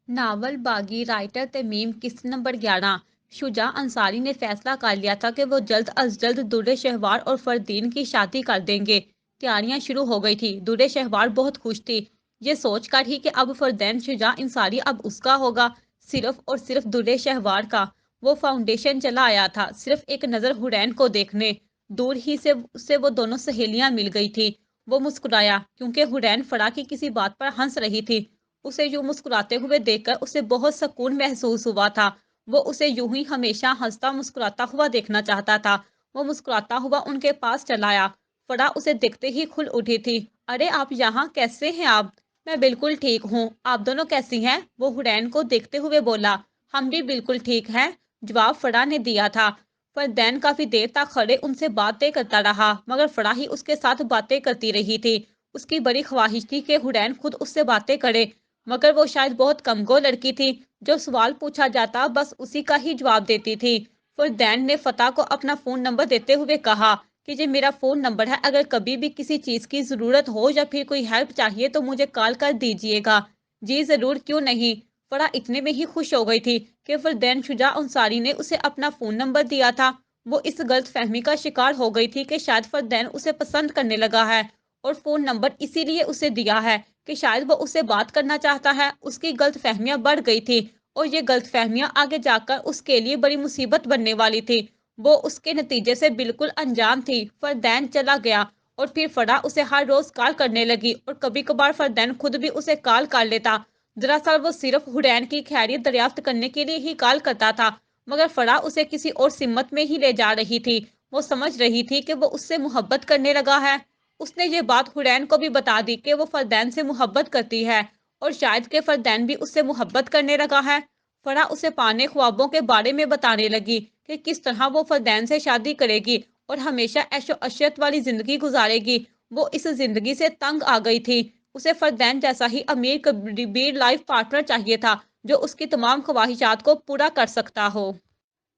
Novel बागी writer Tamim किस्त number 11 Shuja Ansari ने फैसला कर लिया था कि वो जल्द अज जल्द दुर्रे शहवार और फरदीन की शादी कर देंगे। तैयारियां शुरू हो गई थी। दुर्रे शहवार बहुत खुश थी, ये सोच कर ही कि अब फरदैन शुजा अंसारी अब उसका होगा, सिर्फ और सिर्फ दुर्रे शहवार का। वो फाउंडेशन चला आया था सिर्फ एक नज़र हुरैन को देखने। दूर ही से उससे वो दोनों सहेलियां मिल गई थी। वो मुस्कुराया क्योंकि हुरैन फरा की किसी बात पर हंस रही थी। उसे यूं मुस्कुराते हुए देखकर उसे बहुत सुकून महसूस हुआ था। वो उसे यूं ही हमेशा हंसता मुस्कुराता हुआ देखना चाहता था। वो मुस्कुराता हुआ उनके पास चला आया। फरा उसे देखते ही खुल उठी थी। अरे आप यहाँ, कैसे हैं आप? मैं बिल्कुल ठीक हूँ, आप दोनों कैसी हैं? वो हुरैन को देखते हुए बोला। हम भी बिल्कुल ठीक हैं, जवाब फरा ने दिया था। फरदैन काफी देर तक खड़े उनसे बातें करता रहा, मगर फरा ही उसके साथ बातें करती रही थी। उसकी बड़ी ख्वाहिश थी कि हुरैन खुद उससे बातें करे, मगर वो शायद बहुत कमजोर लड़की थी। जो सवाल पूछा जाता बस उसी का ही जवाब देती थी। फिर दैन ने फतेह को अपना फोन नंबर देते हुए कहा कि ये मेरा फोन नंबर है, अगर कभी भी किसी चीज की जरूरत हो या फिर कोई हेल्प चाहिए तो मुझे कॉल कर दीजिएगा। जी जरूर, क्यों नहीं। फरा इतने में ही खुश हो गई थी कि फिर दैन शुजा अंसारी ने उसे अपना फोन नंबर दिया था। वो इस गलत फहमी का शिकार हो गई थी कि शायद फरदैन उसे पसंद करने लगा है और फोन नंबर इसीलिए उसे दिया है कि शायद वो उससे बात करना चाहता है। उसकी गलत फहमियां बढ़ गई थी और ये गलत फहमियां आगे जाकर उसके लिए बड़ी मुसीबत बनने वाली थी। वो उसके नतीजे से बिल्कुल अनजान थी। फरदैन चला गया और फिर फरा उसे हर रोज कॉल करने लगी और कभी कभार फरदैन खुद भी उसे कॉल कर लेता। दरअसल वो सिर्फ हुरैन की खैरियत दरियाफ्त करने के लिए ही कॉल करता था, मगर फरा उसे किसी और सिमत में ही ले जा रही थी। वो समझ रही थी कि वो उससे मोहब्बत करने लगा है। उसने ये बात हुरैन को भी बता दी कि वो फरदैन से मोहब्बत करती है और शायद के फरदैन भी उससे मोहब्बत करने लगा है। फरा उसे पाने ख्वाबों के बारे में बताने लगी कि किस तरह वो फरदैन से शादी करेगी और हमेशा ऐशो अशरत वाली जिंदगी गुजारेगी। वो इस जिंदगी से तंग आ गई थी। उसे फरदैन जैसा ही अमीर कबीर लाइफ पार्टनर चाहिए था, जो उसकी तमाम ख्वाहिशात को पूरा कर सकता हो।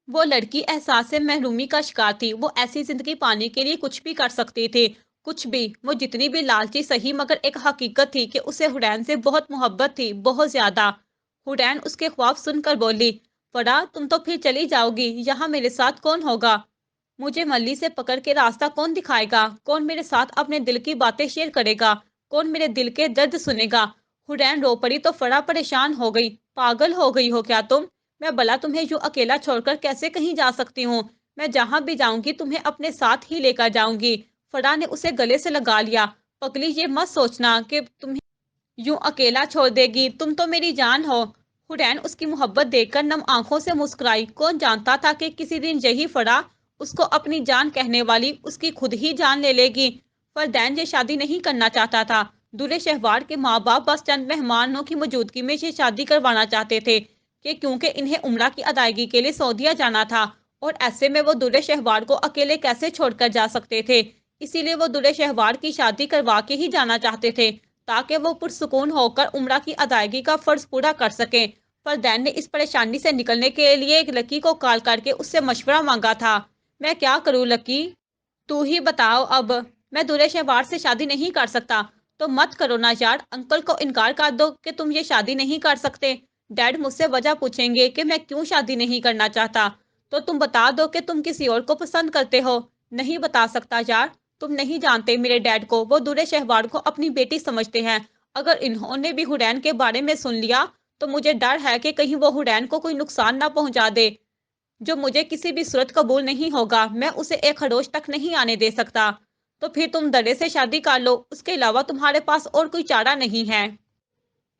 वो लड़की एहसास से महरूमी का शिकार थी। वो ऐसी जिंदगी पाने के लिए कुछ भी कर सकती थी, कुछ भी। वो जितनी भी लालची सही, मगर एक हकीकत थी कि उसे हुरैन से बहुत मोहब्बत थी, बहुत ज्यादा। हुरैन उसके ख्वाब सुनकर बोली, फरा तुम तो फिर चली जाओगी, यहाँ मेरे साथ कौन होगा? मुझे मल्ली से पकड़ के रास्ता कौन दिखाएगा? कौन मेरे साथ अपने दिल की बातें शेयर करेगा? कौन मेरे दिल के दर्द सुनेगा? हुरैन रो पड़ी तो फरा परेशान हो गई। पागल हो गई हो क्या तुम? मैं भला तुम्हें यूं अकेला छोड़कर कैसे कहीं जा सकती हूँ? मैं जहां भी जाऊंगी तुम्हें अपने साथ ही लेकर जाऊंगी। फरा ने उसे गले से लगा लिया। पगली, ये मत सोचना कि तुम्हें यूं अकेला छोड़ देगी, तुम तो मेरी जान हो। हुरैन उसकी मोहब्बत देखकर नम आंखों से मुस्कुराई। कौन जानता था कि किसी दिन यही फरा, उसको अपनी जान कहने वाली, उसकी खुद ही जान ले लेगी। फरदैन ये शादी नहीं करना चाहता था। दूल्हे शहवार के माँ बाप बस चंद मेहमानों की मौजूदगी में ये शादी करवाना चाहते थे कि क्योंकि इन्हें उम्रा की अदायगी के लिए सऊदीया जाना था और ऐसे में वो दूल्हे शहवार को अकेले कैसे छोड़कर जा सकते थे। इसीलिए वो दूल्हे शहवार की शादी करवा के ही जाना चाहते थे, ताकि वो पुरसुकून होकर उम्रा की अदायगी का फर्ज पूरा कर सके। फरदैन ने इस परेशानी से निकलने के लिए एक लकी को कॉल करके उससे मशवरा मांगा था। मैं क्या करूं लकी, तू ही बताओ अब। मैं दूल्हे शहवार से शादी नहीं कर सकता। तो मत करो ना यार, अंकल को इनकार कर दो कि तुम ये शादी नहीं कर सकते। डैड मुझसे वजह पूछेंगे कि मैं क्यों शादी नहीं करना चाहता। तो तुम बता दो कि तुम किसी और को पसंद करते हो। नहीं बता सकता यार, तुम नहीं जानते मेरे डैड को। वो दूल्हे शहवार को अपनी बेटी समझते हैं। अगर इन्होंने भी हुरैन के बारे में सुन लिया तो मुझे डर है कि कहीं वो हुरैन को कोई नुकसान ना पहुंचा दे, जो मुझे किसी भी सूरत कबूल नहीं होगा। मैं उसे एक खरोश तक नहीं आने दे सकता। तो फिर तुम दरे से शादी कर लो, उसके अलावा तुम्हारे पास और कोई चारा नहीं है।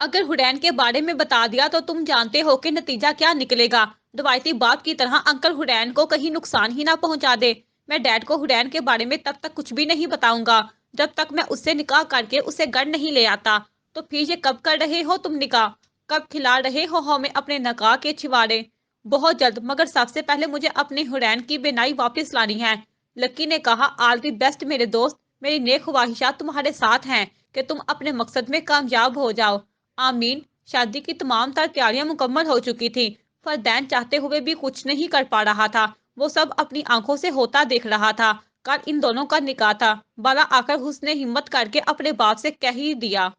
अगर हुरैन के बारे में बता दिया तो तुम जानते हो कि नतीजा क्या निकलेगा। रवायती बाप की तरह अंकल हुरैन को कहीं नुकसान ही ना पहुंचा दे। मैं डैड को हुरैन के बारे में तब तक कुछ भी नहीं बताऊंगा जब तक मैं उससे निकाह करके उसे घर नहीं ले आता। तो फिर ये कब कर रहे हो तुम निकाह? कब खिला रहे हो हमें अपने निकाह के छिवाड़े? बहुत जल्द, मगर सबसे पहले मुझे अपने हुरैन की बेनाई वापस लानी है। लकी ने कहा, ऑल दी बेस्ट मेरे दोस्त। मेरी नेक ख्वाहिशात तुम्हारे साथ हैं कि तुम अपने मकसद में कामयाब हो जाओ। आमीन। शादी की तमाम तर तैयारियां मुकम्मल हो चुकी थी। फरदैन चाहते हुए भी कुछ नहीं कर पा रहा था। वो सब अपनी आंखों से होता देख रहा था। कल इन दोनों का निकाह था। बाला आकर उसने हिम्मत करके अपने बाप से कह ही दिया।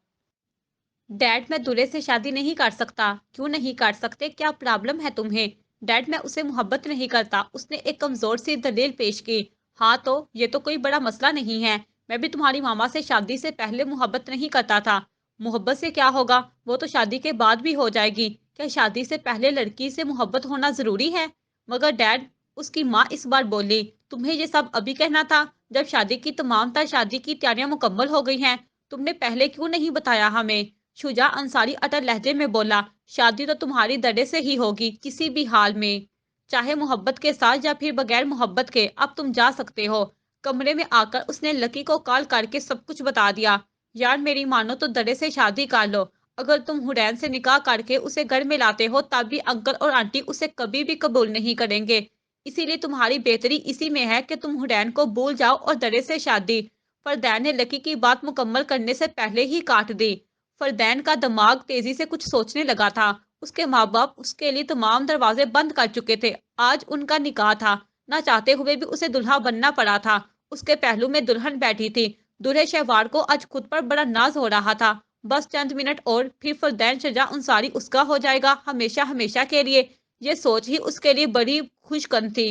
डैड मैं दूल्हे से शादी नहीं कर सकता। क्यों नहीं कर सकते, क्या प्रॉब्लम है तुम्हें? डैड मैं उसे मोहब्बत नहीं करता। उसने एक कमजोर सी दलील पेश की। हाँ तो ये तो कोई बड़ा मसला नहीं है। मैं भी तुम्हारी मामा से शादी से पहले मोहब्बत नहीं करता था। मोहब्बत से क्या होगा, वो तो शादी के बाद भी हो जाएगी। क्या शादी से पहले लड़की से मोहब्बत होना जरूरी है? मगर डैड, उसकी माँ इस बार बोली, तुम्हें ये सब अभी कहना था जब शादी की तमाम तर शादी की तैयारियां मुकम्मल हो गई हैं। तुमने पहले क्यों नहीं बताया हमें? शुजा अंसारी अटल लहजे में बोला, शादी तो तुम्हारी दड़े से ही होगी किसी भी हाल में, चाहे मोहब्बत के साथ या फिर बगैर मोहब्बत के। अब तुम जा सकते हो। कमरे में आकर उसने लकी को कॉल करके सब कुछ बता दिया। यार मेरी मानो तो दड़े से शादी कर लो। अगर तुम हुरैन से निकाह करके उसे घर में लाते हो तब भी अंकल और आंटी उसे कभी भी कबूल नहीं करेंगे। इसीलिए तुम्हारी बेहतरी इसी में है कि तुम हुरैन को भूल जाओ और दड़े से शादी। फरदैन ने लकी की बात मुकम्मल करने से पहले ही काट दी। फरदैन का दिमाग तेजी से कुछ सोचने लगा था। उसके माँ बाप उसके लिए तमाम दरवाजे बंद कर चुके थे। आज उनका निकाह था। ना चाहते हुए भी उसे दुल्हा बनना पड़ा था। उसके पहलू में दुल्हन बैठी थी। दूल्हे शहवार को आज खुद पर बड़ा नाज हो रहा था। बस चंद मिनट और फिर फरदैन शजा अंसारी उसका हो जाएगा, हमेशा हमेशा के लिए। ये सोच ही उसके लिए बड़ी खुशकन थी।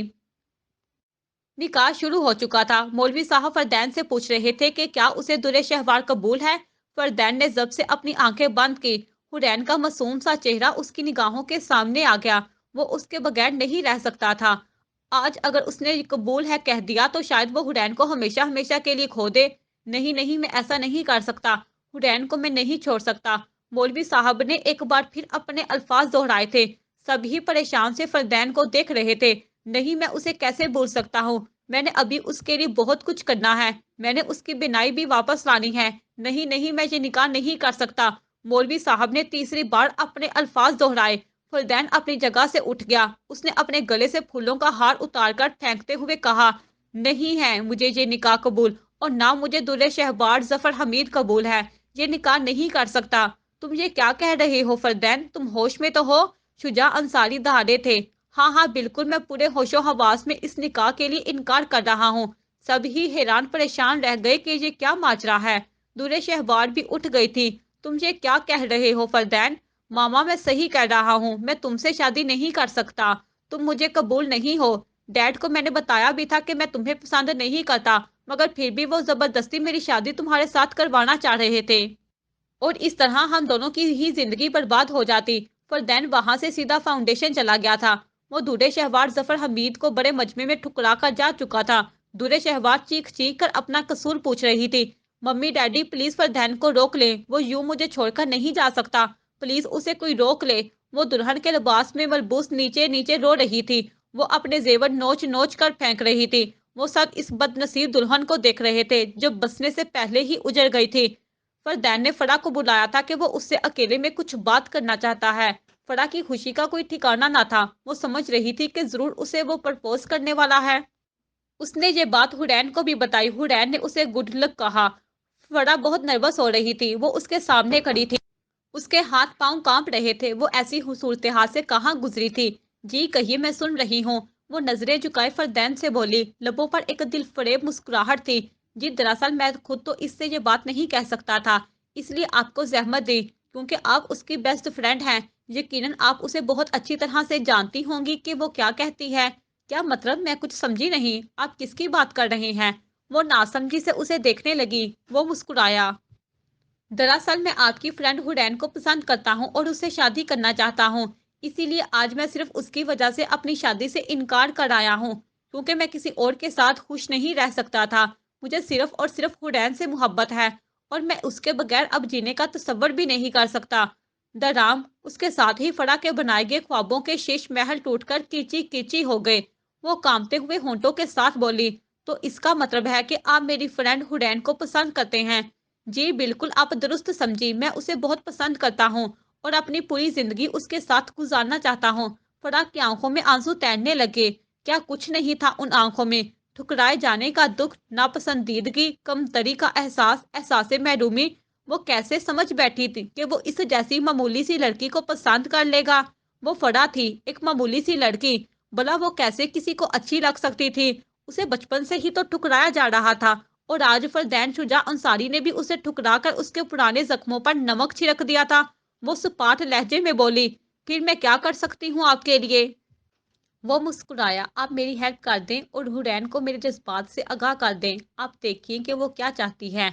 निकाह शुरू हो चुका था। मौलवी साहब फरदैन से पूछ रहे थे कि क्या उसे दूल्हे शहवार कबूल है। फरदैन ने जब से अपनी आंखें बंद की। हुरैन का मासूम सा चेहरा उसकी निगाहों के सामने आ गया। वो उसके बगैर नहीं रह सकता था। आज अगर उसने कबूल है कह दिया तो शायद वो हुरैन को हमेशा हमेशा के लिए खो दे। नहीं नहीं, मैं ऐसा नहीं कर सकता। हुरैन को मैं नहीं छोड़ सकता। मौलवी साहब ने एक बार फिर अपने अल्फाज दोहराए थे। सभी परेशान से फरदैन को देख रहे थे। नहीं, मैं उसे कैसे भूल सकता हूँ। मैंने अभी उसके लिए बहुत कुछ करना है। मैंने उसकी बिनाई भी वापस लानी है। नहीं नहीं, मैं ये निकाह नहीं कर सकता। मौलवी साहब ने तीसरी बार अपने अल्फाज दोहराए। फरदैन अपनी जगह से उठ गया। उसने अपने गले से फूलों का हार उतारकर फेंकते हुए कहा, नहीं है मुझे ये निकाह कबूल, और ना मुझे दूल्हे शहबाज जफर हमीद कबूल है। ये निकाह नहीं कर सकता। तुम ये क्या कह रहे हो फरदैन, तुम होश में तो हो? शुजा अंसारी दहाड़े थे। हाँ हाँ बिल्कुल, मैं पूरे होशो हवास में इस निकाह के लिए इनकार कर रहा हूँ। सभी हैरान परेशान रह गए कि ये क्या माजरा है। दूल्हे शहबार भी उठ गई थी। तुम ये क्या कह रहे हो फरदैन? मामा मैं सही कह रहा हूँ, मैं तुमसे शादी नहीं कर सकता। तुम मुझे कबूल नहीं हो। डैड को मैंने बताया भी था कि मैं तुम्हें पसंद नहीं करता, मगर फिर भी वो जबरदस्ती मेरी शादी तुम्हारे साथ करवाना चाह रहे थे। और इस तरह हम दोनों की ही जिंदगी बर्बाद हो जाती। फरदैन वहां से सीधा फाउंडेशन चला गया था। वो दूल्हे शहबाज जफर हमीद को बड़े मजमे में ठुकरा कर जा चुका था। दूल्हे शहबाज चीख चीख कर अपना कसूर पूछ रही थी। मम्मी डैडी प्लीज फरदैन को रोक ले, वो यूं मुझे छोड़कर नहीं जा सकता। प्लीज उसे कोई रोक ले। वो दुल्हन के लिबास में मलबूस नीचे नीचे रो रही थी। वो अपने जेवर नोच नोच कर फेंक रही थी। वो सब इस बदनसीब दुल्हन को देख रहे थे जो बसने से पहले ही उजड़ गई थी। फरदैन ने फरा को बुलाया था कि वो उससे अकेले में कुछ बात करना चाहता है। फरा की खुशी का कोई ठिकाना ना था। वो समझ रही थी कि जरूर उसे वो प्रपोज करने वाला है। उसने ये बात हुरैन को भी बताई। हुरैन ने उसे गुड लक कहा। फरा बहुत नर्वस हो रही थी। वो उसके सामने खड़ी थी। उसके हाथ पांव कांप रहे थे। वो ऐसी सूरत हाल से कहाँ गुजरी थी? जी कहिए, मैं सुन रही हूँ। वो नजरें झुकाए फरदैन से बोली। लबों पर एक दिल फरेब मुस्कुराहट थी। जी दरअसल मैं खुद तो इससे ये बात नहीं कह सकता था, इसलिए आपको जहमत दी, क्योंकि आप उसकी बेस्ट फ्रेंड हैं। यकीनन आप उसे बहुत अच्छी तरह से जानती होंगी कि वो क्या कहती है। क्या मतलब, मैं कुछ समझी नहीं, आप किसकी बात कर रहे हैं? वो नासमझी से उसे देखने लगी। वो मुस्कुराया। दरअसल मैं आपकी फ्रेंड हुरैन को पसंद करता हूँ और उससे शादी करना चाहता हूँ। इसीलिए आज मैं सिर्फ उसकी वजह से अपनी शादी से इनकार कर आया हूँ, क्योंकि मैं किसी और के साथ खुश नहीं रह सकता था। मुझे सिर्फ और सिर्फ हुरैन से मोहब्बत है, और मैं उसके बगैर अब जीने का तसव्वुर भी नहीं कर सकता। दराम उसके साथ ही फड़ा के बनाए गए ख्वाबों के शीश महल टूटकर कीची कीची हो गए। वो कांपते हुए होंठों के साथ बोली, तो इसका मतलब है कि आप मेरी फ्रेंड हुरैन को पसंद करते हैं? जी बिल्कुल, आप दुरुस्त समझी। मैं उसे बहुत पसंद करता हूँ और अपनी पूरी जिंदगी उसके साथ गुजारना चाहता हूँ। फराग की आंखों में आंसू तैरने लगे। क्या कुछ नहीं था उन आंखों में? ठुकराए जाने का दुख, नापसंदीदगी, कमतरी का एहसास, एहसास महरूमी। वो कैसे समझ बैठी थी कि वो इस जैसी मामूली सी लड़की को पसंद कर लेगा? वो फड़ा थी, एक मामूली सी लड़की। भला वो कैसे किसी को अच्छी लग सकती थी? उसे बचपन से ही तो ठुकराया जा रहा था, और आज फरदैन शुजा अंसारी ने भी उसे ठुकरा कर उसके पुराने जख्मों पर नमक छिड़क दिया था। वो सपाट लहजे में बोली, फिर मैं क्या कर सकती हूँ आपके लिए? वो मुस्कुराया, आप मेरी हेल्प कर दें और हुरैन को मेरे जज्बात से आगाह कर दें। आप देखिए कि वो क्या चाहती है।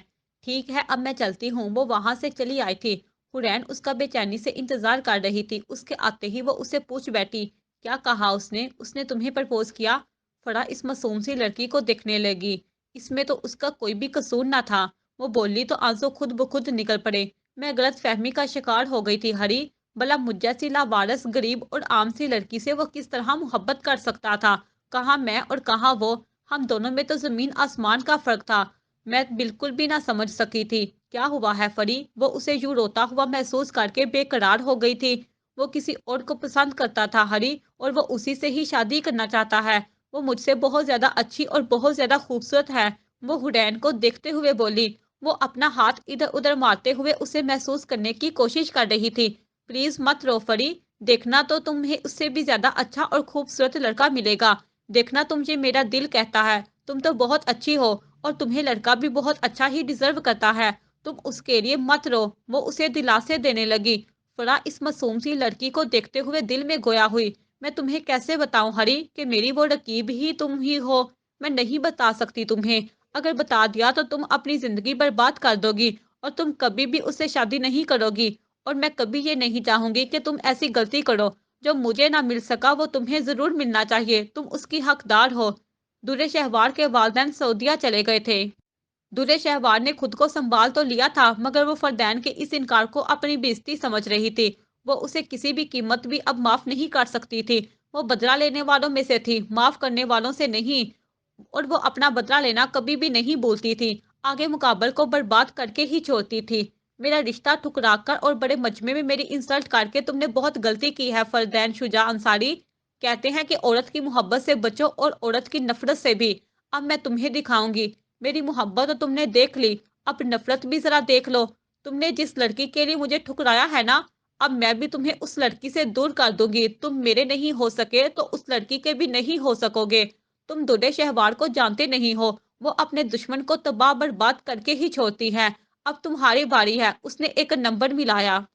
ठीक है, अब मैं चलती हूँ। वो वहां से चली आई थी। हुरैन उसका बेचैनी से इंतजार कर रही थी। उसके आते ही वो उसे पूछ बैठी, क्या कहा उसने? उसने तुम्हें प्रपोज किया? फरा इस मासूम सी लड़की को देखने लगी। इसमें तो उसका कोई भी कसूर ना था। वो बोली तो आंसू खुद ब खुद निकल पड़े। मैं गलत फहमी का शिकार हो गई थी हरी। भला मुझ जैसी लावारिस गरीब और आम सी लड़की से वो किस तरह मोहब्बत कर सकता था? कहाँ मैं और कहाँ वो। हम दोनों में तो जमीन आसमान का फर्क था। मैं बिल्कुल भी ना समझ सकी थी क्या हुआ है फरी। वो उसे यूं रोता हुआ महसूस करके बेकरार हो गई थी। वो किसी और को पसंद करता था हरी, और वो उसी से ही शादी करना चाहता है। वो मुझसे बहुत ज्यादा अच्छी और बहुत ज्यादा खूबसूरत है। वो हुडैन को देखते हुए बोली। वो अपना हाथ इधर उधर मारते हुए उसे महसूस करने की कोशिश कर रही थी। प्लीज मत रो फरी। देखना तो तुम्हें उससे भी ज्यादा अच्छा और खूबसूरत लड़का मिलेगा। देखना, तुझे मेरा दिल कहता है तुम तो बहुत अच्छी हो, और तुम्हें लड़का भी बहुत अच्छा ही डिजर्व करता है। तुम उसके लिए मत रो। वो उसे दिलासे देने लगी। फरा इस मासूम सी लड़की को देखते हुए दिल में गोया हुई। मैं तुम्हें कैसे बताऊं हरी कि मेरी वो रकीब ही तुम ही हो। मैं नहीं बता सकती तुम्हें। अगर बता दिया तो तुम अपनी जिंदगी बर्बाद कर दोगी, और तुम कभी भी उससे शादी नहीं करोगी। और मैं कभी ये नहीं चाहूंगी कि तुम ऐसी गलती करो। जो मुझे ना मिल सका वो तुम्हें जरूर मिलना चाहिए। तुम उसकी हकदार हो। दुर्रे शहवार के वालिदैन सऊदीया चले गए थे। दुर्रे शहवार ने खुद को संभाल तो लिया था, मगर वो फरदैन के इस इनकार को अपनी बेइज्जती समझ रही थी। वो उसे किसी भी कीमत भी अब माफ नहीं कर सकती थी। वो बदला लेने वालों में से थी, माफ करने वालों से नहीं। और वो अपना बदला लेना कभी भी नहीं भूलती थी। आगे मुकाबल को बर्बाद करके ही छोड़ती थी। मेरा रिश्ता ठुकरा कर और बड़े मजमे में मेरी इंसल्ट करके तुमने बहुत गलती की है फरदैन शुजा अंसारी। कहते हैं कि औरत की मोहब्बत से बचो और औरत की नफरत से भी। अब मैं तुम्हें दिखाऊंगी। मेरी मोहब्बत तो तुमने देख ली, अब नफरत भी जरा देख लो। तुमने जिस लड़की के लिए मुझे ठुकराया है ना, अब मैं भी तुम्हें उस लड़की से दूर कर दूंगी। तुम मेरे नहीं हो सके तो उस लड़की के भी नहीं हो सकोगे। तुम दुर्रे शहवार को जानते नहीं हो। वो अपने दुश्मन को तबाह बर्बाद करके ही छोड़ती है। अब तुम्हारी बारी है। उसने एक नंबर मिलाया।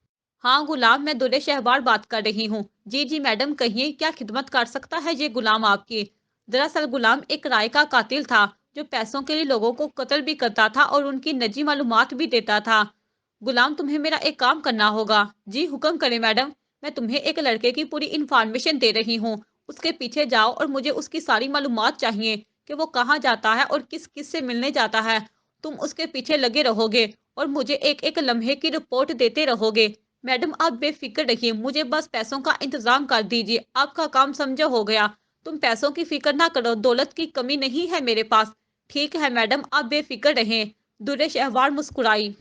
हाँ गुलाम, मैं दुर्रे शहवार बात कर रही हूँ। जी जी मैडम, कहिए क्या खिदमत कर सकता है ये गुलाम आपकी? दरअसल गुलाम एक राय का कातिल था, जो पैसों के लिए लोगों को कत्ल भी करता था और उनकी निजी मालूमात भी देता था। गुलाम, तुम्हें मेरा एक काम करना होगा। जी हुक्म करें मैडम। मैं तुम्हें एक लड़के की पूरी इन्फॉर्मेशन दे रही हूँ। उसके पीछे जाओ और मुझे उसकी सारी मालूमात चाहिए कि वो कहाँ जाता है और किस किस से मिलने जाता है। तुम उसके पीछे लगे रहोगे और मुझे एक एक लम्हे की रिपोर्ट देते रहोगे। मैडम आप बेफिक्र रहिए, मुझे बस पैसों का इंतजाम कर दीजिए। आपका काम समझो हो गया। तुम पैसों की फिक्र ना करो, दौलत की कमी नहीं है मेरे पास। ठीक है मैडम, आप बेफिक्र रहें। दुर्रे शहवार मुस्कुराई।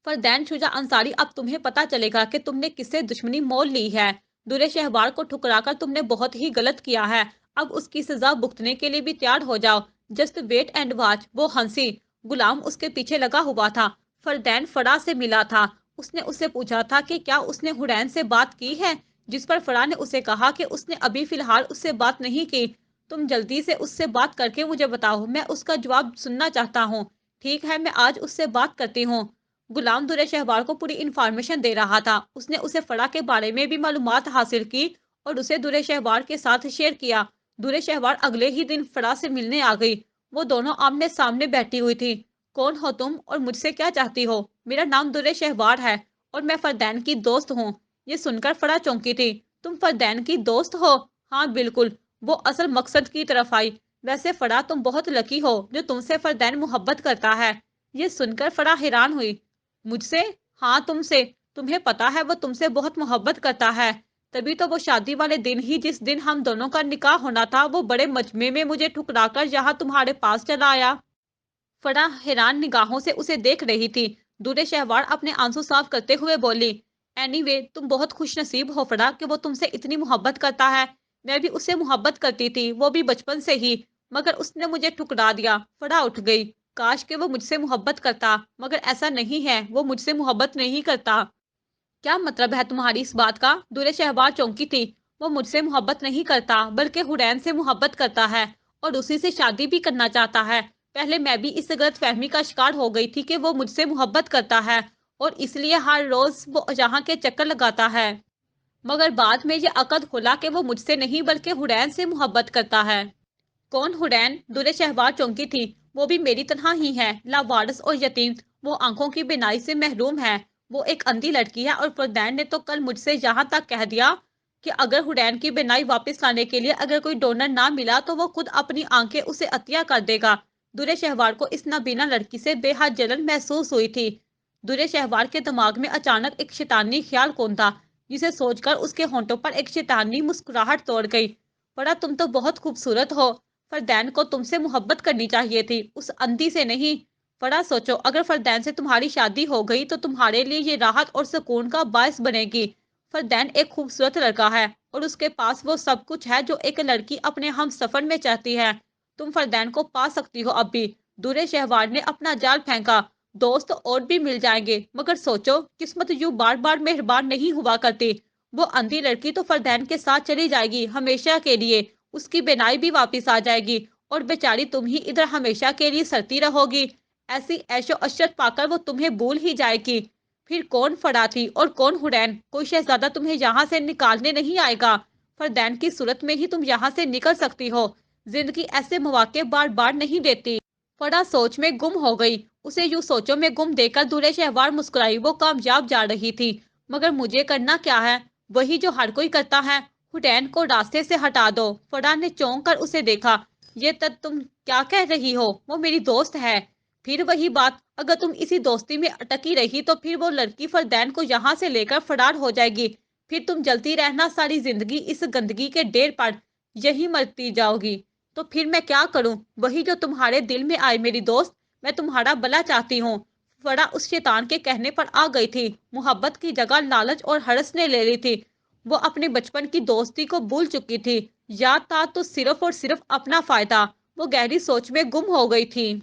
फरदैन शुजा अंसारी, अब तुम्हें पता चलेगा कि तुमने किससे दुश्मनी मोल ली है। दुर्रे शहवार को ठुकराकर तुमने बहुत ही गलत किया है। अब उसकी सजा भुगतने के लिए भी तैयार हो जाओ। Just wait and watch. वो हंसी। गुलाम उसके पीछे लगा हुआ था। फरदैन फरा से मिला था। उसने उससे पूछा था कि क्या उसने हुरैन से बात की है, जिस पर फरा ने उसे कहा कि उसने अभी फिलहाल उससे बात नहीं की। तुम जल्दी से उससे बात करके मुझे बताओ, मैं उसका जवाब सुनना चाहता हूँ। ठीक है, मैं आज उससे बात करती हूँ। गुलाम दुर्रे शहवार को पूरी इन्फॉर्मेशन दे रहा था। उसने उसे फड़ा के बारे में भी मालूमात हासिल की और उसे दुर्रे शहवार के साथ शेयर किया। दुर्रे शहवार अगले ही दिन फड़ा से मिलने आ गई। वो दोनों आमने सामने बैठी हुई थी। कौन हो तुम और मुझसे क्या चाहती हो? मेरा नाम दुर्रे शहवार है और मैं फरदैन की दोस्त हूँ। ये सुनकर फड़ा चौंकी थी। तुम फरदैन की दोस्त हो? हाँ बिल्कुल। वो असल मकसद की तरफ आई। वैसे फड़ा, तुम बहुत लकी हो जो तुमसे फरदैन मोहब्बत करता है। ये सुनकर फड़ा हैरान हुई। मुझसे? हाँ तुमसे। तुम्हें पता है वो तुमसे बहुत मोहब्बत करता है। तभी तो वो शादी वाले दिन ही, जिस दिन हम दोनों का निकाह होना था, वो बड़े मजमे में मुझे ठुकराकर यहाँ तुम्हारे पास चला आया। फरा हैरान निगाहों से उसे देख रही थी। दूरे शहवार अपने आंसू साफ करते हुए बोली, एनीवे, तुम बहुत खुश नसीब हो फरा कि वो तुमसे इतनी मोहब्बत करता है। मैं भी उससे मोहब्बत करती थी, वो भी बचपन से ही। मगर उसने मुझे ठुकरा दिया। फरा उठ गई। काश कि वो मुझसे मोहब्बत करता, मगर ऐसा नहीं है। वो मुझसे मोहब्बत नहीं करता। क्या मतलब है तुम्हारी इस बात का? दूरे शहबाज चौंकी थी। वो मुझसे मोहब्बत नहीं करता, बल्कि हुरैन से मोहब्बत करता है और उसी से शादी भी करना चाहता है। पहले मैं भी इस गलत फहमी का शिकार हो गई थी कि वो मुझसे मोहब्बत करता है और इसलिए हर रोज वो यहाँ के चक्कर लगाता है। मगर बाद में ये अकद खुला कि वो मुझसे नहीं बल्कि हुरैन से मोहब्बत करता है। कौन हुरैन? दूल्हे शहवार चौंकी थी। वो भी मेरी तरह ही है, लावारिस और यतीम। वो आंखों की बिनाई से महरूम है। वो एक अंधी लड़की है और फरदैन ने तो कल मुझसे यहाँ तक कह दिया कि अगर हुरैन की बिनाई वापस लाने के लिए अगर कोई डोनर ना मिला तो वो खुद अपनी आंखें उसे अतिया कर देगा। दूल्हे शहवार को इस नाबीना लड़की से बेहद जलन महसूस हुई थी। दूल्हे शहवार के दिमाग में अचानक एक शैतानी ख्याल कौन था, जिसे सोचकर उसके होंठों पर एक शैतानी मुस्कुराहट तोड़ गई। बड़ा तुम तो बहुत खूबसूरत हो। फरदैन को तुमसे मोहब्बत करनी चाहिए थी, उस अंधी से नहीं। बड़ा सोचो, अगर फरदैन से तुम्हारी शादी हो गई तो तुम्हारे लिए ये राहत और सुकून का बायस बनेगी। फरदैन एक खूबसूरत लड़का है और उसके पास वो सब कुछ है जो एक लड़की अपने हम सफर में चाहती है। तुम फरदैन को पा सकती हो अब भी। दूल्हे शहवार ने अपना जाल फेंका। दोस्त और भी मिल जाएंगे, मगर सोचो, किस्मत यूं बार बार मेहरबान नहीं हुआ करती। वो अंधी लड़की तो फरदैन के साथ चली जाएगी हमेशा के लिए। उसकी बेनाई भी वापस आ जाएगी और बेचारी तुम ही इधर हमेशा के लिए सड़ती रहोगी। ऐसी ऐशो अशरत पाकर वो तुम्हें भूल ही जाएगी। फिर कौन फड़ा थी और कौन हुरैन? कोई शहजादा तुम्हें यहाँ से निकालने नहीं आएगा। फरदैन की सूरत में ही तुम यहाँ से निकल सकती हो। जिंदगी ऐसे मौके बार बार नहीं देती। फड़ा सोच में गुम हो गई। उसे यूं सोचों में गुम देखकर दूल्हे शहवार मुस्कुराई। वो कामयाब जा रही थी। मगर मुझे करना क्या है? वही जो हर कोई करता है। हुसैन को रास्ते से हटा दो। फड़ा ने चौंक कर उसे देखा। ये तब तुम क्या कह रही हो? वो मेरी दोस्त है। फिर वही बात, अगर तुम इसी दोस्ती में अटकी रही तो फिर वो लड़की फरदैन को यहाँ से लेकर फरार हो जाएगी। फिर तुम जलती रहना सारी जिंदगी इस गंदगी के ढेर पर, यही मरती जाओगी। तो फिर मैं क्या करूं? वही जो तुम्हारे दिल में आए मेरी दोस्त। मैं तुम्हारा भला चाहती हूँ। फड़ा उस शैतान के कहने पर आ गई थी। मोहब्बत की जगह लालच और हरस ने ले ली थी। वो अपने बचपन की दोस्ती को भूल चुकी थी। याद था तो सिर्फ और सिर्फ अपना फायदा। वो गहरी सोच में गुम हो गई थी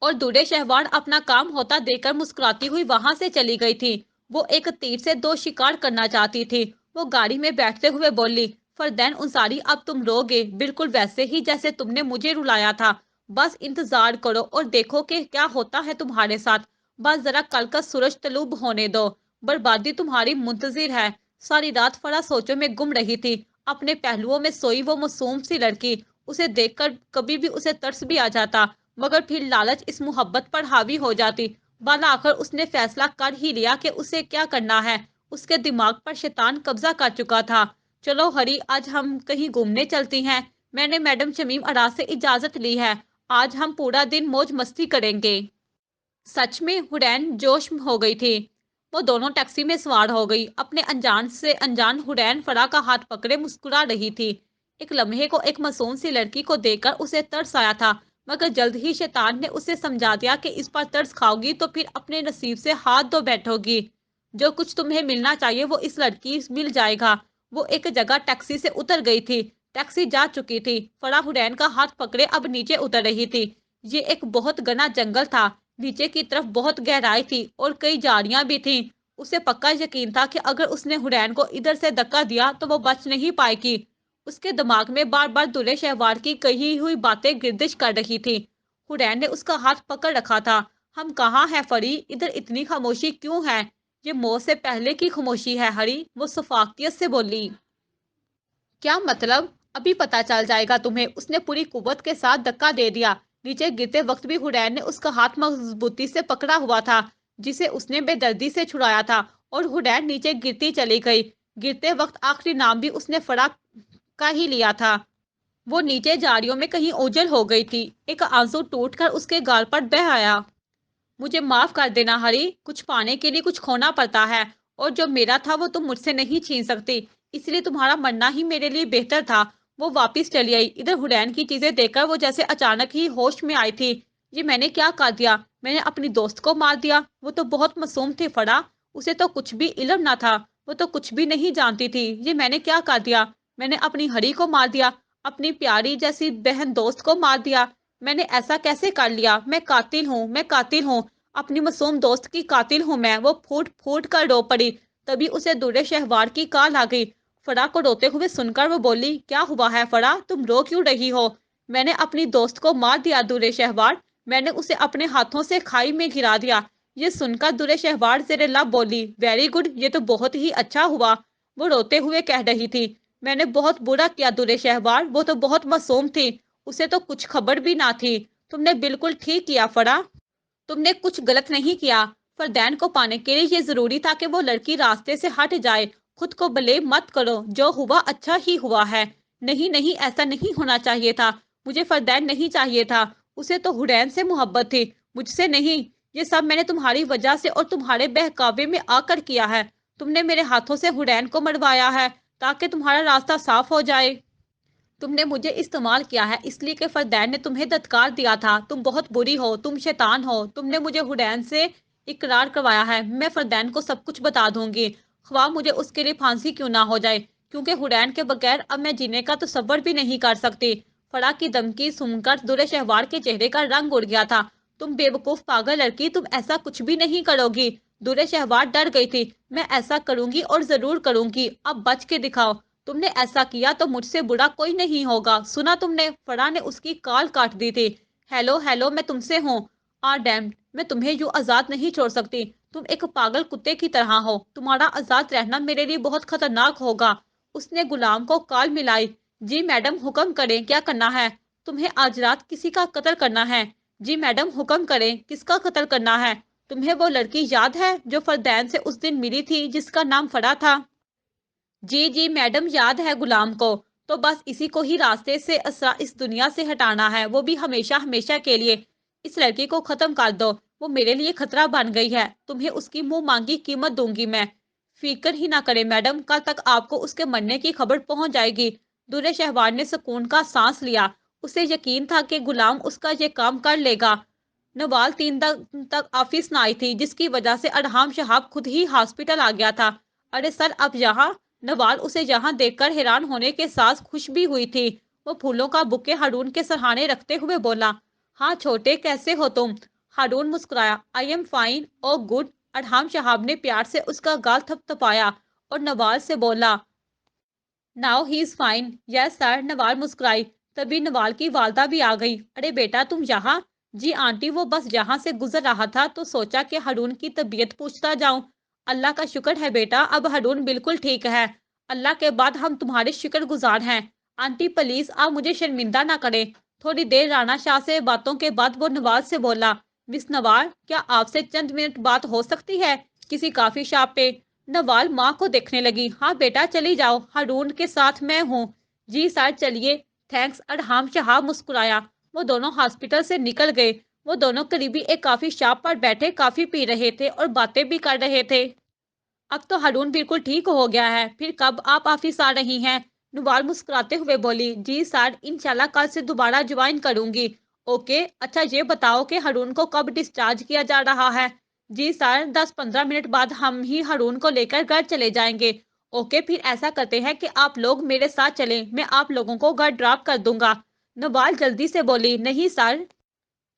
और दूल्हे शहवार अपना काम होता देखकर मुस्कुराती हुई वहां से चली गई थी। वो एक तीर से दो शिकार करना चाहती थी। वो गाड़ी में बैठते हुए बोली, फरदैन अंसारी, अब तुम रोगे बिल्कुल वैसे ही जैसे तुमने मुझे रुलाया था। बस इंतजार करो और देखो कि क्या होता है तुम्हारे साथ। बस जरा कल का सूरज तलूब होने दो। बर्बादी तुम्हारी मुंतजिर है। सारी रात फड़ा सोचों में गुम रही थी। अपने पहलुओं में सोई वो मासूम सी लड़की, उसे देखकर कभी भी उसे तरस भी आ जाता, मगर फिर लालच इस मोहब्बत पर हावी हो जाती। बाला आखिर उसने फैसला कर ही लिया कि उसे क्या करना है। उसके दिमाग पर शैतान कब्जा कर चुका था। चलो हरी, आज हम कहीं घूमने चलती हैं। मैंने मैडम शमीम अराज से इजाजत ली है। आज हम पूरा दिन मौज मस्ती करेंगे। सच में हुरैन जोश में हो गई थी। वो दोनों टैक्सी में सवार हो गई। अपने अनजान से अनजान हुरैन फरा का हाथ पकड़े मुस्कुरा रही थी। एक लम्हे को एक मासूम सी लड़की को देखकर उसे तरस आया था, मगर जल्द ही शैतान ने उसे समझा दिया कि इस पर तरस खाओगी तो फिर अपने नसीब से हाथ धो बैठोगी। जो कुछ तुम्हें मिलना चाहिए वो इस लड़की मिल जाएगा। वो एक जगह टैक्सी से उतर गई थी। टैक्सी जा चुकी थी। फरा हुरैन का हाथ पकड़े अब नीचे उतर रही थी। ये एक बहुत घना जंगल था। नीचे की तरफ बहुत गहराई थी और कई झाड़ियां भी थीं। उसे पक्का यकीन था कि अगर उसने हुरैन को इधर से धक्का दिया तो वो बच नहीं पाएगी। उसके दिमाग में बार बार दूल्हे शहवार की कही हुई बातें गर्दिश कर रही थी। हुरैन ने उसका हाथ पकड़ रखा था। हम कहाँ हैं फरी? इधर इतनी खामोशी क्यों है? ये मौत से पहले की खामोशी है हरी, वो सफाकियत से बोली। क्या मतलब? अभी पता चल जाएगा तुम्हें। उसने पूरी कुव्वत के साथ धक्का दे दिया। नीचे गिरते वक्त भी हुरैन ने उसका हाथ मजबूती से पकड़ा हुआ था, जिसे उसने बेदर्दी से छुड़ाया था, और हुरैन नीचे गिरती चली गई। गिरते वक्त आखिरी नाम भी उसने फड़ा का ही लिया था। वो नीचे झाड़ियों में कहीं ओझल हो गई थी। एक आंसू टूटकर उसके गाल पर बह आया। मुझे माफ कर देना हरी, कुछ पाने के लिए कुछ खोना पड़ता है, और जो मेरा था वो तुम मुझसे नहीं छीन सकती। इसलिए तुम्हारा मरना ही मेरे लिए बेहतर था। वो वापस चली आई। इधर हुरैन की चीजें देखकर वो जैसे अचानक ही होश में आई थी। ये मैंने क्या कर दिया? मैंने अपनी दोस्त को मार दिया। वो तो बहुत मासूम थी फड़ा। उसे तो कुछ भी इल्म ना था। वो तो कुछ भी नहीं जानती थी। ये मैंने क्या कर दिया? मैंने अपनी हरी को मार दिया। अपनी प्यारी जैसी बहन दोस्त को मार दिया। मैंने ऐसा कैसे कर लिया? मैं कातिल हूँ, मैं कातिल हूँ। अपनी मासूम दोस्त की कातिल हूं मैं। वो फूट फूट कर रो पड़ी। तभी उसे दूल्हे शहवार की कॉल आ गई। फरा को रोते हुए सुनकर वो बोली, क्या हुआ है फरा? तुम रो क्यों रही हो? मैंने अपनी दोस्त को मार दिया दूल्हे शहवार। میں نے اسے اپنے ہاتھوں سے کھائی میں گرا دیا۔ یہ سن کر دورے شہوار زیر لب بولی، ویری گڈ، یہ تو بہت ہی اچھا ہوا۔ وہ روتے ہوئے کہہ رہی تھی، میں نے بہت برا کیا دورے شہوار، وہ تو بہت معصوم تھی، اسے تو کچھ خبر بھی نہ تھی۔ تم نے بالکل ٹھیک کیا فرا، تم نے کچھ غلط نہیں کیا۔ فردین کو پانے کے لیے یہ ضروری تھا کہ وہ لڑکی راستے سے ہٹ جائے۔ خود کو بلیم مت کرو، جو ہوا اچھا ہی ہوا ہے۔ نہیں نہیں، ایسا نہیں ہونا چاہیے تھا، مجھے فردین نہیں چاہیے تھا، اسے تو حسین سے محبت تھی، مجھ سے نہیں۔ یہ سب میں نے تمہاری وجہ سے اور تمہارے بہکاوے میں آ کر کیا ہے۔ تم نے میرے ہاتھوں سے حسین کو مروایا ہے تاکہ تمہارا راستہ صاف ہو جائے۔ تم نے مجھے استعمال کیا ہے اس لیے کہ فردین نے تمہیں دھتکار دیا تھا۔ تم بہت بری ہو، تم شیطان ہو۔ تم نے مجھے حسین سے اقرار کروایا ہے، میں فردین کو سب کچھ بتا دوں گی، خواہ مجھے اس کے لیے پھانسی کیوں نہ ہو جائے، کیونکہ حسین کے بغیر اب میں جینے کا تصور بھی نہیں کر سکتی۔ فرا کی دھمکی سن کر دورے شہوار کے چہرے کا رنگ اڑ گیا تھا۔ تم بے وقوف پاگل لڑکی، تم ایسا کچھ بھی نہیں کرو گی۔ دورے شہوار ڈر گئی تھی، میں ایسا کروں گی اور ضرور کروں گی، اب بچ کے دکھاؤ۔ تم نے ایسا کیا تو مجھ سے برا کوئی نہیں ہوگا، سنا تم نے؟ فرا نے اس کی کال کاٹ دی تھی۔ ہیلو ہیلو، میں تم سے ہوں۔ ڈیمڈ، میں تمہیں یوں آزاد نہیں چھوڑ سکتی، تم ایک پاگل کتے کی طرح ہو، تمہارا آزاد رہنا میرے لیے بہت خطرناک ہوگا۔ اس نے غلام کو کال ملائی۔ جی میڈم، حکم کریں، کیا کرنا ہے؟ تمہیں آج رات کسی کا قتل کرنا ہے۔ جی میڈم، حکم کریں، کس کا قتل کرنا ہے؟ تمہیں وہ لڑکی یاد ہے جو فردین سے اس دن ملی تھی جس کا نام فرا تھا؟ جی جی میڈم، یاد ہے غلام کو، تو بس اسی کو ہی راستے سے اس دنیا سے ہٹانا ہے، وہ بھی ہمیشہ ہمیشہ کے لیے۔ اس لڑکی کو ختم کر دو، وہ میرے لیے خطرہ بن گئی ہے، تمہیں اس کی منہ مانگی قیمت دوں گی میں۔ فکر ہی نہ کرے میڈم، کل تک آپ کو اس کے مرنے کی خبر پہنچ جائے گی۔ دورے شہوار نے سکون کا سانس لیا، اسے یقین تھا کہ غلام اس کا یہ کام کر لے گا۔ نوال 3 دن تک آفس نہ آئی تھی، جس کی وجہ سے ارحام شہاب خود ہی ہاسپٹل آ گیا تھا۔ ارے سر، اب یہاں؟ نوال اسے یہاں دیکھ کر حیران ہونے کے ساتھ خوش بھی ہوئی تھی۔ وہ پھولوں کا بکے ہارون کے سرہانے رکھتے ہوئے بولا، ہاں چھوٹے، کیسے ہو تم؟ ہارون مسکرایا، I am fine, oh good. Arham Shahab نے پیار سے اس کا گال تھپ تھپایا اور نوال سے بولا، ناؤ ہی از فائن۔ یس سر، نوال مسکرائی۔ تبھی نوال کی والدہ بھی آ گئی۔ ارے بیٹا، تم یہاں؟ جی آنٹی، وہ بس یہاں سے گزر رہا تھا تو سوچا کہ ہارون کی طبیعت پوچھتا جاؤں۔ اللہ کا شکر ہے بیٹا، اب ہارون بالکل ٹھیک ہے، اللہ کے بعد ہم تمہارے شکر گزار ہیں۔ آنٹی پلیز، آپ مجھے شرمندہ نہ کریں۔ تھوڑی دیر رانا شاہ سے باتوں کے بعد وہ نوال سے بولا، مس نوال، کیا آپ سے چند منٹ بات ہو سکتی ہے کسی کافی شاپ پہ؟ نوال ماں کو دیکھنے لگی، ہاں بیٹا چلی جاؤ، ہارون کے ساتھ میں ہوں۔ جی سر، چلیے، تھینکس۔ ارحام شہاب مسکرایا۔ وہ دونوں ہاسپٹل سے نکل گئے۔ وہ دونوں قریبی ایک کافی شاپ پر بیٹھے کافی پی رہے تھے اور باتیں بھی کر رہے تھے۔ اب تو ہارون بالکل ٹھیک ہو گیا ہے، پھر کب آپ آفس آ رہی ہیں؟ نوال مسکراتے ہوئے بولی، جی سر، انشاءاللہ کل سے دوبارہ جوائن کروں گی۔ اوکے، اچھا یہ بتاؤ کہ ہارون کو کب ڈسچارج کیا جا رہا ہے؟ جی سر، 10-15 منٹ بعد ہم ہی ہارون کو لے کر گھر چلے جائیں گے۔ اوکے، پھر ایسا کرتے ہیں کہ آپ لوگ میرے ساتھ چلیں، میں آپ لوگوں کو گھر ڈراپ کر دوں گا۔ نوال جلدی سے بولی، نہیں سر،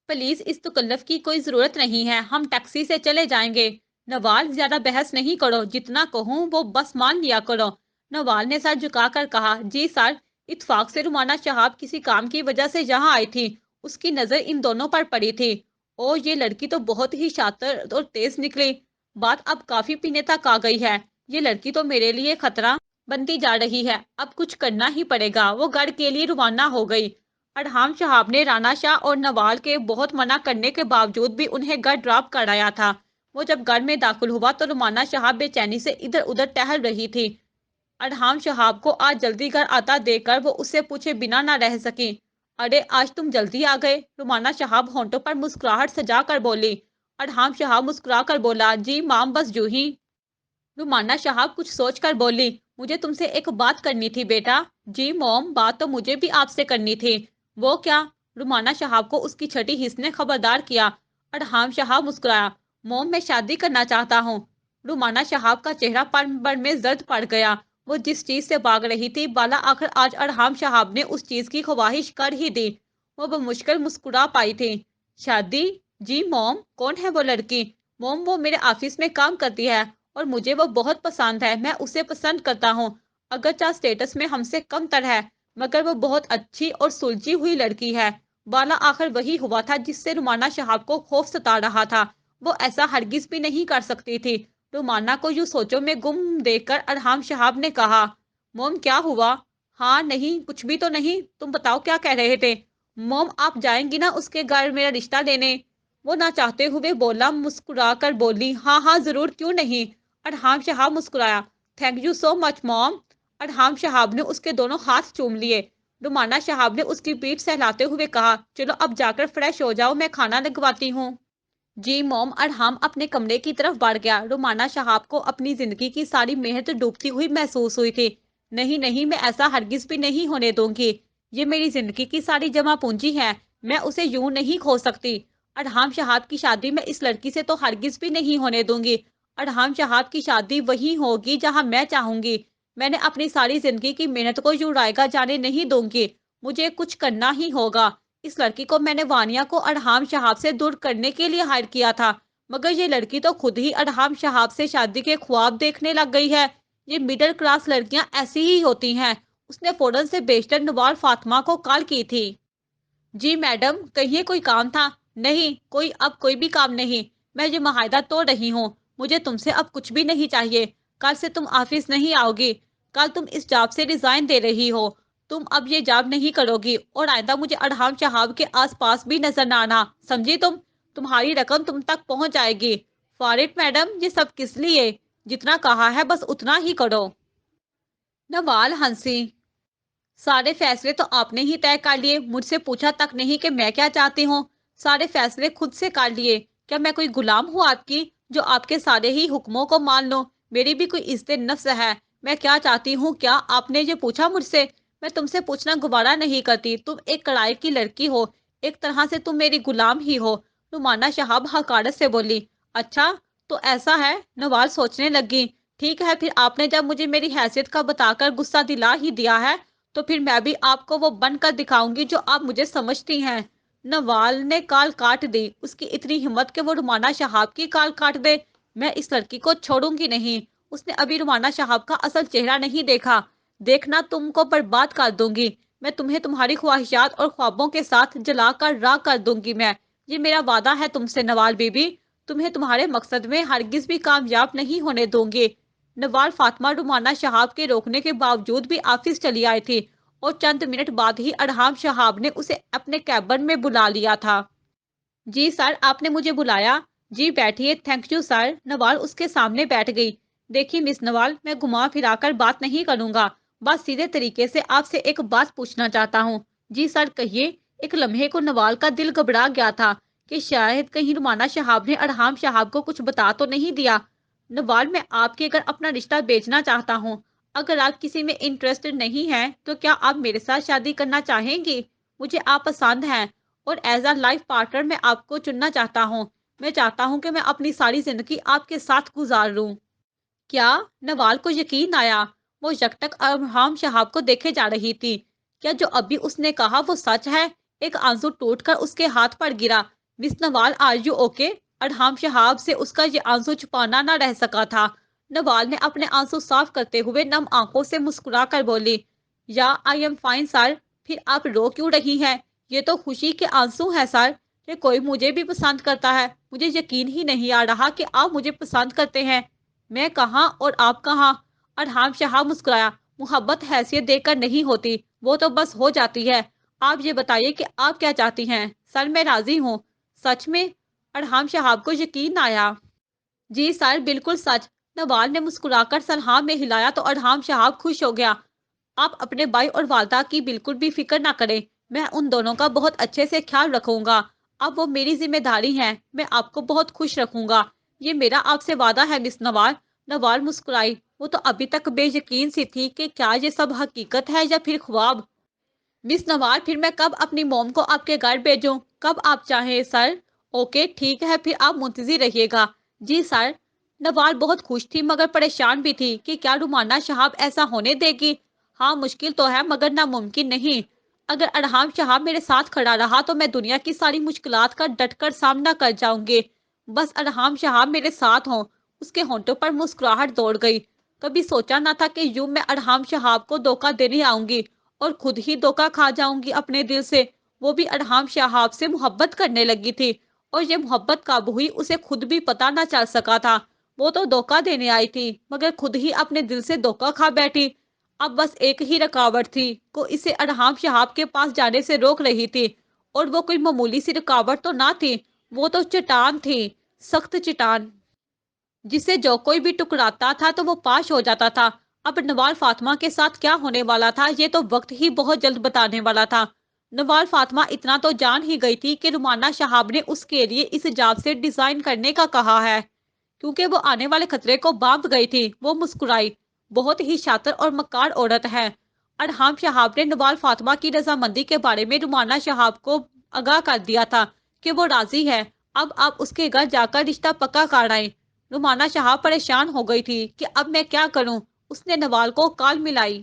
پلیز، اس تکلف کی کوئی ضرورت نہیں ہے، ہم ٹیکسی سے چلے جائیں گے۔ نوال، زیادہ بحث نہیں کرو، جتنا کہوں وہ بس مان لیا کرو۔ نوال نے سر جھکا کر کہا، جی سر۔ اتفاق سے رومانہ شہاب کسی کام کی وجہ سے یہاں آئی تھی، اس کی نظر ان دونوں پر پڑی تھی۔ او، یہ لڑکی تو بہت ہی شاطر اور تیز نکلی، بات اب کافی پینے تک آ گئی ہے، یہ لڑکی تو میرے لیے خطرہ بنتی جا رہی ہے، اب کچھ کرنا ہی پڑے گا۔ وہ گھر کے لیے روانہ ہو گئی۔ ارحام شہاب نے رانا شاہ اور نوال کے بہت منع کرنے کے باوجود بھی انہیں گھر ڈراپ کرایا تھا۔ وہ جب گھر میں داخل ہوا تو رومانہ شہاب بے چینی سے ادھر ادھر ٹہل رہی تھی۔ ارحام شہاب کو آج جلدی گھر آتا دیکھ کر وہ اس سے پوچھے بنا نہ رہ سکی۔ ارے آج تم جلدی آ گئے؟ رومانہ شہاب ہونٹوں پر مسکراہٹ سجا کر بولی۔ ارحام شہاب مسکرا کر بولا، جی مام، بس یوں ہی۔ رومانہ شہاب کچھ سوچ کر بولی، مجھے تم سے ایک بات کرنی تھی بیٹا۔ جی موم، بات تو مجھے بھی آپ سے کرنی تھی۔ وہ کیا؟ رومانہ شہاب کو اس کی چھٹی حس نے خبردار کیا۔ ارحام شہاب مسکرایا، موم، میں شادی کرنا چاہتا ہوں۔ رومانہ شہاب کا چہرہ پل بھر میں زرد پڑ گیا۔ وہ جس چیز سے بھاگ رہی تھی، بالا آخر آج ارحام شہاب نے اس چیز کی خواہش کر ہی دی۔ وہ بمشکل مسکرا پائی تھی۔ شادی؟ جی موم، کون ہے وہ لڑکی؟ موم، وہ میرے آفس میں کام کرتی ہے اور مجھے وہ بہت پسند ہے، میں اسے پسند کرتا ہوں، اگرچہ اسٹیٹس میں ہم سے کم تر ہے، مگر وہ بہت اچھی اور سلجھی ہوئی لڑکی ہے۔ बाला आखिर वही हुआ था जिससे रुमाना शहाब को खौफ सता रहा था। वो ऐसा हरगिज भी नहीं कर सकती थी। रुमाना को यूं सोचों में गुम देखकर अरहाम शहाब ने कहा, मोम क्या हुआ? हाँ नहीं, कुछ भी तो नहीं, तुम बताओ क्या कह रहे थे? मोम आप जाएंगी ना उसके घर मेरा रिश्ता लेने? वो ना चाहते हुए बोला, मुस्कुरा कर बोली, हाँ हाँ जरूर, क्यों नहीं। अरहाम शहाब मुस्कुराया। Thank you so much mom. Arham Shahab ने उसके दोनों हाथ चूम लिए। रुमाना शहाब ने उसकी पीठ सहलाते हुए कहा, चलो अब जाकर फ्रेश हो जाओ, मैं खाना लगवाती हूँ। जी मॉम। अरहाम अपने कमरे की तरफ बढ़ गया। रुमाना शहाब को अपनी जिंदगी की सारी मेहनत डूबती हुई महसूस हुई थी। नहीं नहीं, मैं ऐसा हरगिज भी नहीं होने दूंगी। ये मेरी जिंदगी की सारी जमा पूंजी है, मैं उसे यूं नहीं खो सकती। अरहाम शहाब की शादी मैं इस लड़की से तो हरगिज भी नहीं होने दूंगी। अरहाम शहाब की शादी वही होगी जहां मैं चाहूंगी। मैंने अपनी सारी जिंदगी की मेहनत को यूं रायगा जाने नहीं दूंगी। मुझे कुछ करना ही होगा। इस लड़की को मैंने वानिया को अरहाम शहाब से दूर करने के लिए हायर किया था, मगर ये लड़की तो खुद ही अरहाम शहाब से शादी के ख्वाब देखने लग गई है। ये मिडिल क्लास लड़कियां ऐसी ही होती हैं। उसने फौरन से बेशतर नवाल फातिमा को कॉल की थी। जी मैडम, कहिए, कोई काम था? नहीं, अब कोई भी काम नहीं। मैं ये मुआहदा तोड़ रही हूँ। मुझे तुमसे अब कुछ भी नहीं चाहिए। कल से तुम ऑफिस नहीं आओगी। कल तुम इस जॉब से रिजाइन दे रही हो। तुम अब ये जॉब नहीं करोगी और आइंदा मुझे अरहाम शहाब के आसपास भी नजर ना आना, समझी तुम? तुम्हारी रकम तुम तक पहुंच जाएगी। फॉर मैडम, ये सब किस लिए? जितना कहा है बस उतना ही करो। नवाल हंसी। सारे फैसले तो आपने ही तय कर लिए, मुझसे पूछा तक नहीं कि मैं क्या चाहती हूँ। सारे फैसले खुद से कर लिए। क्या मैं कोई गुलाम हूँ आपकी, जो आपके सारे ही हुक्मों को मान लो? मेरी भी कोई इज्जत नफ्स है। मैं क्या चाहती हूँ, क्या आपने ये पूछा मुझसे? मैं तुमसे पूछना गुबारा नहीं करती। तुम एक कड़ाई की लड़की हो। एक तरह से तुम मेरी गुलाम ही हो। रुमाना शहाब हकारत से बोली। अच्छा, तो ऐसा है? नवाल सोचने लगी। ठीक है, फिर आपने जब मुझे मेरी हैसियत का बताकर गुस्सा दिला ही दिया है, तो फिर मैं भी आपको वो बनकर दिखाऊंगी जो आप मुझे समझती हैं। नवाल ने काल काट दी। उसकी इतनी हिम्मत कि वो रुमाना शहाब की काल काट दे। मैं इस लड़की को छोड़ूंगी नहीं। उसने अभी रुमाना शहाब का असल चेहरा नहीं देखा। देखना, तुमको बर्बाद कर दूंगी। मैं तुम्हें तुम्हारी ख्वाहिशात और ख्वाबों के साथ जलाकर राख कर दूंगी। मैं, ये मेरा वादा है तुमसे नवाल बीबी। तुम्हें तुम्हारे मकसद में हरगिज भी कामयाब नहीं होने दूंगी। नवाल फातिमा रुमाना शहाब के रोकने के बावजूद भी ऑफिस चली आई थी और चंद मिनट बाद ही अरहाम शहाब ने उसे अपने कैबिन में बुला लिया था। जी सर, आपने मुझे बुलाया? जी बैठिए। Thank you sir. नवाल उसके सामने बैठ गई। देखिए मिस नवाल, मैं घुमा फिराकर बात नहीं करूंगा। बस सीधे तरीके से आपसे एक बात पूछना चाहता हूँ। जी सर, कहिए। एक लम्हे को नवाल का दिल घबरा गया था कि शायद कहीं रुमाना शहाब ने अरहाम शहाब को कुछ बता तो नहीं दिया। नवाल, मैं आपके घर अपना रिश्ता बेचना चाहता हूँ। अगर आप किसी में इंटरेस्टेड नहीं हैं, तो क्या आप मेरे साथ शादी करना चाहेंगी? मुझे आप पसंद हैं और एज अ लाइफ पार्टनर मैं आपको चुनना चाहता हूँ। मैं चाहता हूँ कि मैं अपनी सारी जिंदगी आपके साथ गुजार लूँ। क्या? नवाल को यकीन आया। वो यकटक अरहाम शहाब को देखे जा रही थी। क्या जो अभी उसने कहा वो सच है? एक आंसू टूटकर उसके हाथ पर गिरा। Miss Nawal, are you okay? अरहाम Shahab से उसका ये आंसू छुपाना ना रह सका था। नवाल ने अपने आंसू साफ करते हुए नम आंखों से मुस्कुरा कर बोली, या आई एम फाइन सर। फिर आप रो क्यों रही हैं? ये तो खुशी के आंसू हैं सर, कि कोई मुझे भी पसंद करता है। मुझे यकीन ही नहीं आ रहा कि आप मुझे पसंद करते हैं। मैं कहाँ और आप कहाँ? अरहाम शहाब मुस्कुराया। मोहब्बत हैसियत देकर नहीं होती, वो तो बस हो जाती है। आप ये बताइए कि आप क्या चाहती हैं? सर, मैं राजी हूँ। सच में? अरहाम शहाब को यकीन आया। जी सर, बिल्कुल सच। नवाल ने मुस्कुराकर सर हाँ में हिलाया तो अरहाम शहाब खुश हो गया। आप अपने भाई और वालदा की बिल्कुल भी फिक्र ना करें। मैं उन दोनों का बहुत अच्छे से ख्याल रखूंगा। अब वो मेरी जिम्मेदारी है। मैं आपको बहुत खुश रखूंगा। ये मेरा आपसे वादा है मिस नवाल। नवाल मुस्कुराई। वो तो अभी तक बेयकीन सी थी कि क्या ये सब हकीकत है या फिर ख्वाब। मिस नवाल, फिर मैं कब अपनी मोम को आपके घर भेजूं? कब आप चाहें सर। ओके ठीक है, फिर आप मुंतजिर रहिएगा। जी सर। नवाल बहुत खुश थी मगर परेशान भी थी कि क्या रुमाना शहाब ऐसा होने देगी। हाँ, मुश्किल तो है मगर नामुमकिन नहीं। अगर अरहाम शहाब मेरे साथ खड़ा रहा तो मैं दुनिया की सारी मुश्किलात का डटकर सामना कर जाऊंगी। बस अरहाम शहाब मेरे साथ हो। उसके होंठों पर मुस्कुराहट दौड़ गई। कभी सोचा ना था कि यूं मैं अरहाम शहाब को धोखा देने आऊंगी और खुद ही धोखा खा जाऊंगी अपने दिल से। وہ بھی ارحام شہاب سے محبت کرنے لگی تھی، اور یہ محبت کب ہوئی اسے خود بھی پتا نہ چل سکا تھا۔ وہ تو دھوکہ دینے آئی تھی مگر خود ہی اپنے دل سے دھوکہ کھا بیٹھی۔ اب بس ایک ہی رکاوٹ تھی کو اسے ارحام شہاب کے پاس جانے سے روک رہی تھی، اور وہ کوئی معمولی سی رکاوٹ تو نہ تھی، وہ تو چٹان تھی، سخت چٹان، جسے جو کوئی بھی ٹکراتا تھا تو وہ پاش ہو جاتا تھا۔ اب نوال فاطمہ کے ساتھ کیا ہونے والا تھا یہ تو وقت ہی بہت جلد بتانے والا تھا۔ نوال فاطمہ اتنا تو جان ہی گئی تھی کہ رومانہ شہاب نے اس کے لیے اس حجاب سے ڈیزائن کرنے کا کہا ہے، کیونکہ وہ آنے والے خطرے کو بانپ گئی تھی۔ وہ مسکرائی، بہت ہی شاطر اور مکار عورت ہے۔ ارحام شہاب نے نوال فاطمہ کی رضامندی کے بارے میں رومانہ شہاب کو آگاہ کر دیا تھا کہ وہ راضی ہے، اب آپ اس کے گھر جا کر رشتہ پکا کر آئیں۔ رومانہ شہاب پریشان ہو گئی تھی کہ اب میں کیا کروں۔ اس نے نوال کو کال ملائی۔